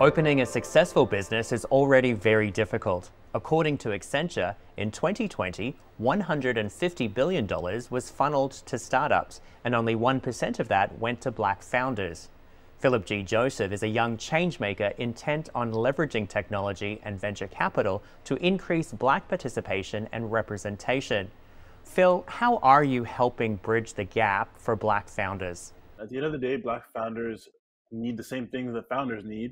Opening a successful business is already very difficult. According to Accenture, in 2020, $150 billion was funneled to startups, and only 1% of that went to Black founders. Philip G. Joseph is a young changemaker intent on leveraging technology and venture capital to increase Black participation and representation. Phil, how are you helping bridge the gap for Black founders? At the end of the day, Black founders need the same things that founders need.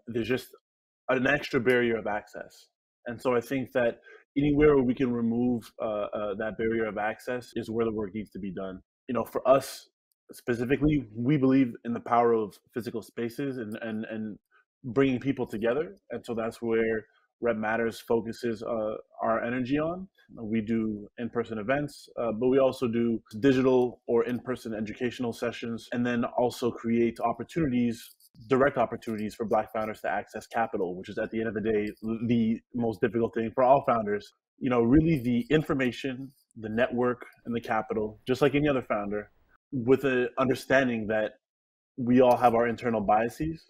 There's just an extra barrier of access. And so I think that anywhere where we can remove that barrier of access is where the work needs to be done. You know, for us specifically, we believe in the power of physical spaces and bringing people together. And so that's where Rep Matters focuses our energy on. We do in-person events, but we also do digital or in-person educational sessions, and then also create direct opportunities for Black founders to access capital, which is at the end of the day, the most difficult thing for all founders. You know, really the information, the network, and the capital, just like any other founder, with an understanding that we all have our internal biases,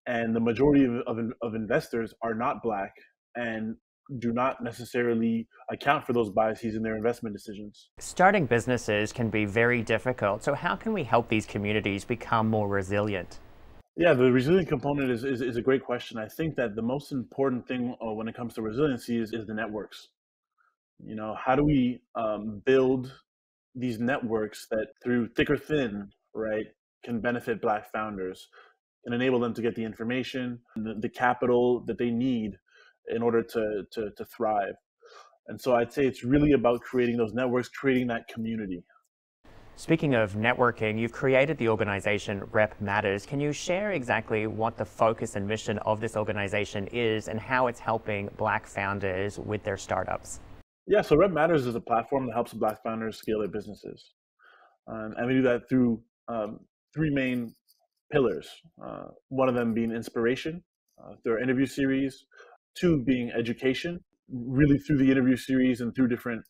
and the majority of investors are not Black and do not necessarily account for those biases in their investment decisions. Starting businesses can be very difficult, so how can we help these communities become more resilient? Yeah, the resilient component is a great question. I think that the most important thing when it comes to resiliency is the networks. You know, how do we build these networks that through thick or thin, right, can benefit Black founders and enable them to get the information and the capital that they need in order to thrive. And so I'd say it's really about creating those networks, creating that community. Speaking of networking, you've created the organization Rep Matters. Can you share exactly what the focus and mission of this organization is and how it's helping Black founders with their startups? Yeah, so Rep Matters is a platform that helps Black founders scale their businesses. And we do that through three main pillars. One of them being inspiration through our interview series, two being education, really through the interview series and through different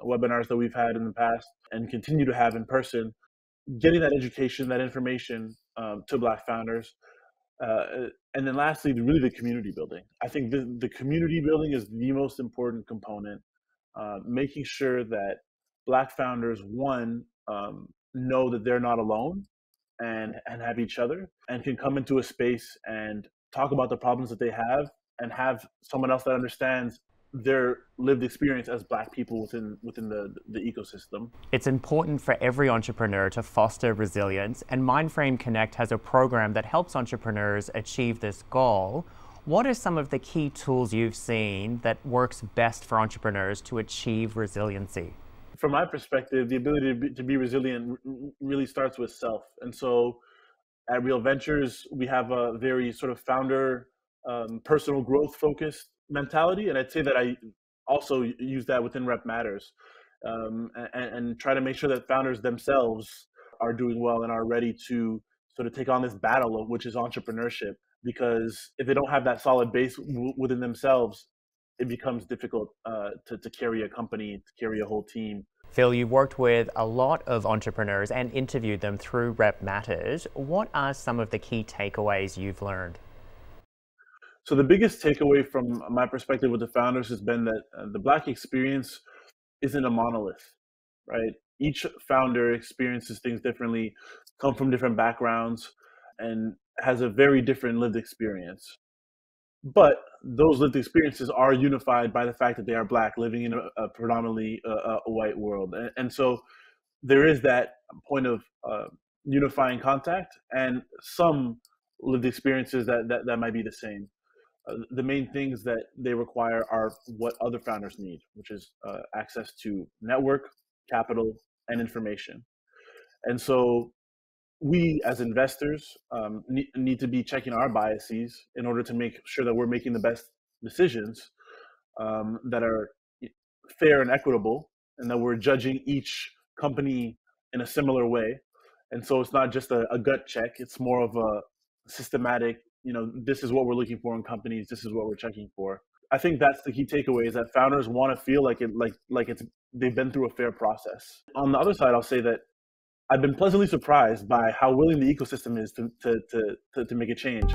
webinars that we've had in the past and continue to have in person, getting that education, that information to Black founders. And then lastly, really the community building. I think the community building is the most important component, making sure that Black founders, one, know that they're not alone and have each other and can come into a space and talk about the problems that they have and have someone else that understands their lived experience as Black people within the ecosystem. It's important for every entrepreneur to foster resilience, and MindFrame Connect has a program that helps entrepreneurs achieve this goal. What are some of the key tools you've seen that works best for entrepreneurs to achieve resiliency? From my perspective, the ability to be resilient really starts with self. And so at Real Ventures, we have a very sort of founder personal growth focused mentality. And I'd say that I also use that within Rep Matters and try to make sure that founders themselves are doing well and are ready to sort of take on this battle, which is entrepreneurship. Because if they don't have that solid base within themselves, it becomes difficult to carry a company, to carry a whole team. Phil, you've worked with a lot of entrepreneurs and interviewed them through Rep Matters. What are some of the key takeaways you've learned? So the biggest takeaway from my perspective with the founders has been that the Black experience isn't a monolith, right? Each founder experiences things differently, come from different backgrounds, and has a very different lived experience. But those lived experiences are unified by the fact that they are Black, living in a predominantly a white world. And so there is that point of unifying contact and some lived experiences that might be the same. The main things that they require are what other founders need, which is access to network, capital, and information. And so we as investors need to be checking our biases in order to make sure that we're making the best decisions that are fair and equitable, and that we're judging each company in a similar way. And so it's not just a gut check, it's more of a systematic, this is what we're looking for in companies, this is what we're checking for. I think that's the key takeaway, is that founders want to feel like they've been through a fair process. On the other side, I'll say that I've been pleasantly surprised by how willing the ecosystem is to make a change.